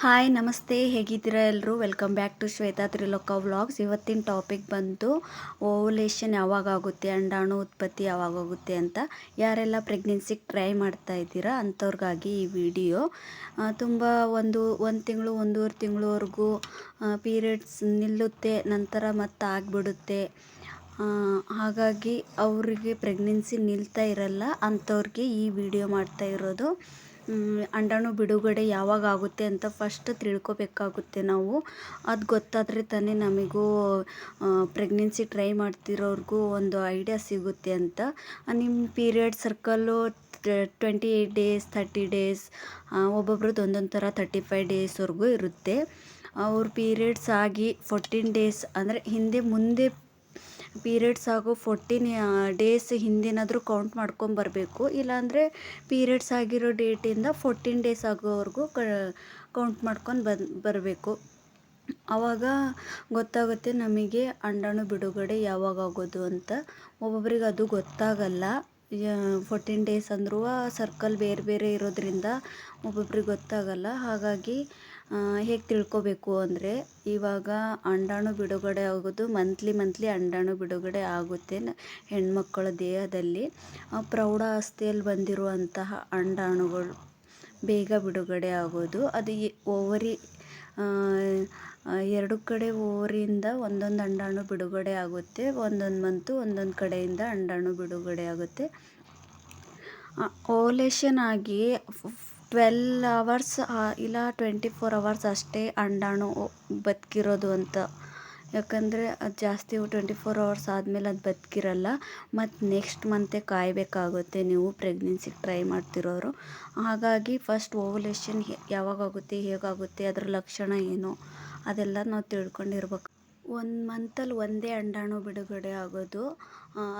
Hi ನಮಸ್ತೆ, ಹೇಗಿದ್ದೀರಾ ಎಲ್ಲರೂ? ವೆಲ್ಕಮ್ ಬ್ಯಾಕ್ ಟು ಶ್ವೇತಾ ತ್ರಿಲೋಕ ವ್ಲಾಗ್ಸ್. ಇವತ್ತಿನ ಟಾಪಿಕ್ ಬಂತು ಓವುಲೇಷನ್ ಯಾವಾಗ ಆಗುತ್ತೆ, ಅಂಡಾಣು ಉತ್ಪತ್ತಿ ಯಾವಾಗ ಆಗುತ್ತೆ ಅಂತ. ಯಾರೆಲ್ಲ ಪ್ರೆಗ್ನೆನ್ಸಿಗೆ ಟ್ರೈ ಮಾಡ್ತಾ ಇದ್ದೀರಾ ಅಂಥವ್ರಿಗಾಗಿ ಈ ವಿಡಿಯೋ. ತುಂಬ ಒಂದು ತಿಂಗಳು ಒಂದೂವರೆ ತಿಂಗಳವರೆಗೂ ಪೀರಿಯಡ್ಸ್ ನಿಲ್ಲುತ್ತೆ, ನಂತರ ಮತ್ತೆ ಆಗಿಬಿಡುತ್ತೆ. ಹಾಗಾಗಿ ಅವರಿಗೆ ಪ್ರೆಗ್ನೆನ್ಸಿ ನಿಲ್ತಾ ಇರಲ್ಲ ಅಂಥವ್ರಿಗೆ ಈ ವಿಡಿಯೋ ಮಾಡ್ತಾ ಇರೋದು. ಅಂಡಾಣು ಬಿಡುಗಡೆ ಯಾವಾಗ ಆಗುತ್ತೆ ಅಂತ ಫಸ್ಟ್ ತಿಳ್ಕೊಬೇಕಾಗುತ್ತೆ ನಾವು. ಅದು ಗೊತ್ತಾದರೆ ತಾನೇ ನಮಗೂ ಪ್ರೆಗ್ನೆನ್ಸಿ ಟ್ರೈ ಮಾಡ್ತಿರೋರ್ಗೂ ಒಂದು ಐಡಿಯಾ ಸಿಗುತ್ತೆ ಅಂತ. ನಿಮ್ಮ ಪೀರಿಯಡ್ ಸರ್ಕಲ್ಲು 28 ಡೇಸ್, 30 ಡೇಸ್, ಒಬ್ಬೊಬ್ರದ್ದು ಒಂದೊಂದು ಥರ 35 ಡೇಸ್ವರೆಗೂ ಇರುತ್ತೆ. ಅವ್ರ ಪೀರಿಯಡ್ಸ್ ಆಗಿ 14 ಡೇಸ್ ಅಂದರೆ ಮುಂದೆ ಪೀರಿಯಡ್ಸ್ ಆಗೋ 14 ಡೇಸ್ ಹಿಂದೇನಾದರೂ ಕೌಂಟ್ ಮಾಡ್ಕೊಂಬರಬೇಕು. ಇಲ್ಲಾಂದರೆ ಪೀರಿಯಡ್ಸ್ ಆಗಿರೋ ಡೇಟಿಂದ 14 ಡೇಸ್ ಆಗೋವರೆಗೂ ಕೌಂಟ್ ಮಾಡ್ಕೊಂಡು ಬರಬೇಕು. ಆವಾಗ ಗೊತ್ತಾಗುತ್ತೆ ನಮಗೆ ಅಂಡಾಣು ಬಿಡುಗಡೆ ಯಾವಾಗ ಆಗೋದು ಅಂತ. ಒಬ್ಬೊಬ್ರಿಗೆ ಅದು ಗೊತ್ತಾಗಲ್ಲ. 14 ಡೇಸ್ ಅಂದರೂ ಸರ್ಕಲ್ ಬೇರೆ ಬೇರೆ ಇರೋದ್ರಿಂದ ಒಬ್ಬೊಬ್ರಿಗೆ ಗೊತ್ತಾಗಲ್ಲ. ಹಾಗಾಗಿ ಹೇಗೆ ತಿಳ್ಕೊಬೇಕು ಅಂದರೆ, ಇವಾಗ ಅಂಡಾಣು ಬಿಡುಗಡೆ ಆಗೋದು ಮಂತ್ಲಿ ಅಂಡಾಣು ಬಿಡುಗಡೆ ಆಗುತ್ತೆ ಹೆಣ್ಮಕ್ಕಳ ದೇಹದಲ್ಲಿ. ಪ್ರೌಢಾವಸ್ಥೆಯಲ್ಲಿ ಬಂದಿರುವಂತಹ ಅಂಡಾಣುಗಳು ಬೇಗ ಬಿಡುಗಡೆ ಆಗೋದು. ಅದು ಓವರಿ ಎರಡು ಕಡೆ ಓವರಿಯಿಂದ ಒಂದೊಂದು ಅಂಡಾಣು ಬಿಡುಗಡೆ ಆಗುತ್ತೆ. ಒಂದೊಂದು ಕಡೆಯಿಂದ ಅಂಡಾಣು ಬಿಡುಗಡೆ ಆಗುತ್ತೆ. ಓವುಲೇಷನ್ ಆಗಿ 12 ಅವರ್ಸ್ ಇಲ್ಲ 24 ಅವರ್ಸ್ ಅಷ್ಟೇ ಅಂಡಾಣು ಬದುಕಿರೋದು ಅಂತ. ಯಾಕಂದರೆ ಅದು ಜಾಸ್ತಿ 24 ಅವರ್ಸ್ ಆದಮೇಲೆ ಅದು ಬದುಕಿರಲ್ಲ. ಮತ್ತು ನೆಕ್ಸ್ಟ್ ಮಂತೆ ಕಾಯಬೇಕಾಗುತ್ತೆ ನೀವು ಪ್ರೆಗ್ನೆನ್ಸಿಗೆ ಟ್ರೈ ಮಾಡ್ತಿರೋರು. ಹಾಗಾಗಿ ಫಸ್ಟ್ ಓವುಲೇಷನ್ ಯಾವಾಗಾಗುತ್ತೆ, ಹೇಗಾಗುತ್ತೆ, ಅದರ ಲಕ್ಷಣ ಏನು, ಅದೆಲ್ಲ ನಾವು ತಿಳ್ಕೊಂಡಿರ್ಬೇಕು. 1 ಮಂತಲ್ಲಿ ಒಂದೇ ಅಂಡಾಣು ಬಿಡುಗಡೆ ಆಗೋದು.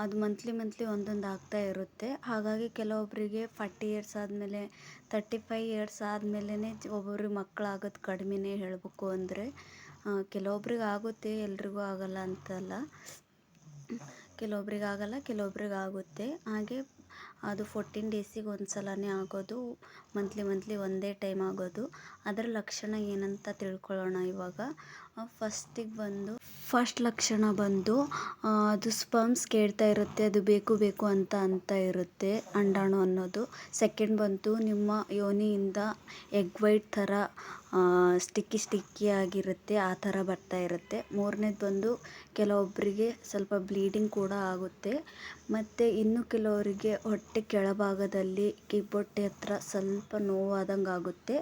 ಅದು ಮಂತ್ಲಿ ಒಂದೊಂದು ಆಗ್ತಾ ಇರುತ್ತೆ. ಹಾಗಾಗಿ ಕೆಲವೊಬ್ಬರಿಗೆ 40 ಇಯರ್ಸ್ ಆದಮೇಲೆ, 35 ಇಯರ್ಸ್ ಆದಮೇಲೆ ಒಬ್ಬೊಬ್ರಿಗೆ ಮಕ್ಕಳಾಗೋದು ಕಡಿಮೆನೇ ಹೇಳಬೇಕು ಅಂದರೆ. ಕೆಲವೊಬ್ರಿಗೆ ಆಗುತ್ತೆ, ಎಲ್ರಿಗೂ ಆಗಲ್ಲ ಅಂತಲ್ಲ. ಕೆಲವೊಬ್ರಿಗೆ ಆಗಲ್ಲ, ಕೆಲವೊಬ್ರಿಗೆ ಆಗುತ್ತೆ. ಹಾಗೆ ಅದು 14 ಡೇಸಿಗೆ ಒಂದು ಸಲನೇ ಆಗೋದು. ಮಂತ್ಲಿ ಒಂದೇ ಟೈಮ್ ಆಗೋದು. ಅದರ ಲಕ್ಷಣ ಏನಂತ ತಿಳ್ಕೊಳ್ಳೋಣ ಇವಾಗ. ಫಸ್ಟ್ ಲಕ್ಷಣ ಬಂದು ಅದು ಸ್ಪರ್ಮ್ಸ್ ಕೇಳ್ತಾ ಇರುತ್ತೆ. ಅದು ಬೇಕು ಅಂತ ಇರುತ್ತೆ ಅಂಡಾಣು ಅನ್ನೋದು. ಸೆಕೆಂಡ್ ಬಂತು ನಿಮ್ಮ ಯೋನಿಯಿಂದ ಎಗ್ ವೈಟ್ ಥರ ಸ್ಟಿಕ್ಕಿ ಆಗಿರುತ್ತೆ, ಆ ಥರ ಬರ್ತಾ ಇರುತ್ತೆ. ಮೂರನೇದು ಬಂದು ಕೆಲವೊಬ್ಬರಿಗೆ ಸ್ವಲ್ಪ ಬ್ಲೀಡಿಂಗ್ ಕೂಡ ಆಗುತ್ತೆ. ಮತ್ತು ಇನ್ನು ಕೆಲವರಿಗೆ ಹೊಟ್ಟೆ ಕೆಳಭಾಗದಲ್ಲಿ ಕಿಬ್ಬೊಟ್ಟೆ ಹತ್ರ ಸ್ವಲ್ಪ ನೋವಾದಂಗೆ ಆಗುತ್ತೆ.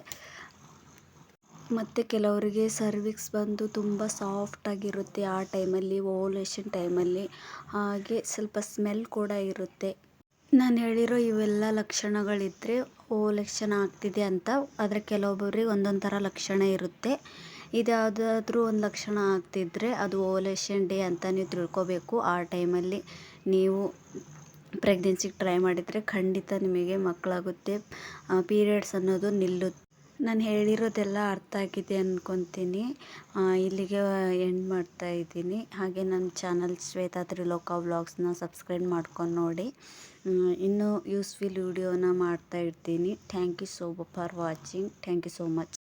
ಮತ್ತು ಕೆಲವರಿಗೆ ಸರ್ವಿಕ್ಸ್ ಬಂದು ತುಂಬ ಸಾಫ್ಟಾಗಿರುತ್ತೆ ಆ ಟೈಮಲ್ಲಿ, ಓವುಲೇಷನ್ ಟೈಮಲ್ಲಿ. ಹಾಗೆ ಸ್ವಲ್ಪ ಸ್ಮೆಲ್ ಕೂಡ ಇರುತ್ತೆ. ನಾನು ಹೇಳಿರೋ ಇವೆಲ್ಲ ಲಕ್ಷಣಗಳಿದ್ದರೆ ಓವುಲೇಷನ್ ಆಗ್ತಿದೆ ಅಂತ. ಆದರೆ ಕೆಲವೊಬ್ಬರಿಗೆ ಒಂದೊಂದು ಥರ ಲಕ್ಷಣ ಇರುತ್ತೆ. ಇದ್ಯಾವುದಾದ್ರೂ ಒಂದು ಲಕ್ಷಣ ಆಗ್ತಿದ್ರೆ ಅದು ಓವುಲೇಷನ್ ಡೇ ಅಂತ ನೀವು ತಿಳ್ಕೊಬೇಕು. ಆ ಟೈಮಲ್ಲಿ ನೀವು ಪ್ರೆಗ್ನೆನ್ಸಿಗೆ ಟ್ರೈ ಮಾಡಿದರೆ ಖಂಡಿತ ನಿಮಗೆ ಮಕ್ಕಳಾಗುತ್ತೆ, ಪೀರಿಯಡ್ಸ್ ಅನ್ನೋದು ನಿಲ್ಲುತ್ತೆ. ನಾನು ಹೇಳಿರೋದೆಲ್ಲ ಅರ್ಥ ಆಗಿದೆ ಅಂದ್ಕೊತೀನಿ. ಇಲ್ಲಿಗೆ ಎಂಡ್ ಮಾಡ್ತಾ ಇದ್ದೀನಿ. ಹಾಗೆ ನನ್ನ ಚಾನಲ್ ಶ್ವೇತಾ ತ್ರಿಲೋಕ ವ್ಲಾಗ್ಸ್ನ ಸಬ್ಸ್ಕ್ರೈಬ್ ಮಾಡ್ಕೊಂಡು ನೋಡಿ. ಇನ್ನೂ ಯೂಸ್ಫುಲ್ ವಿಡಿಯೋನ ಮಾಡ್ತಾ ಇರ್ತೀನಿ. Thank you for watching. Thank you so much.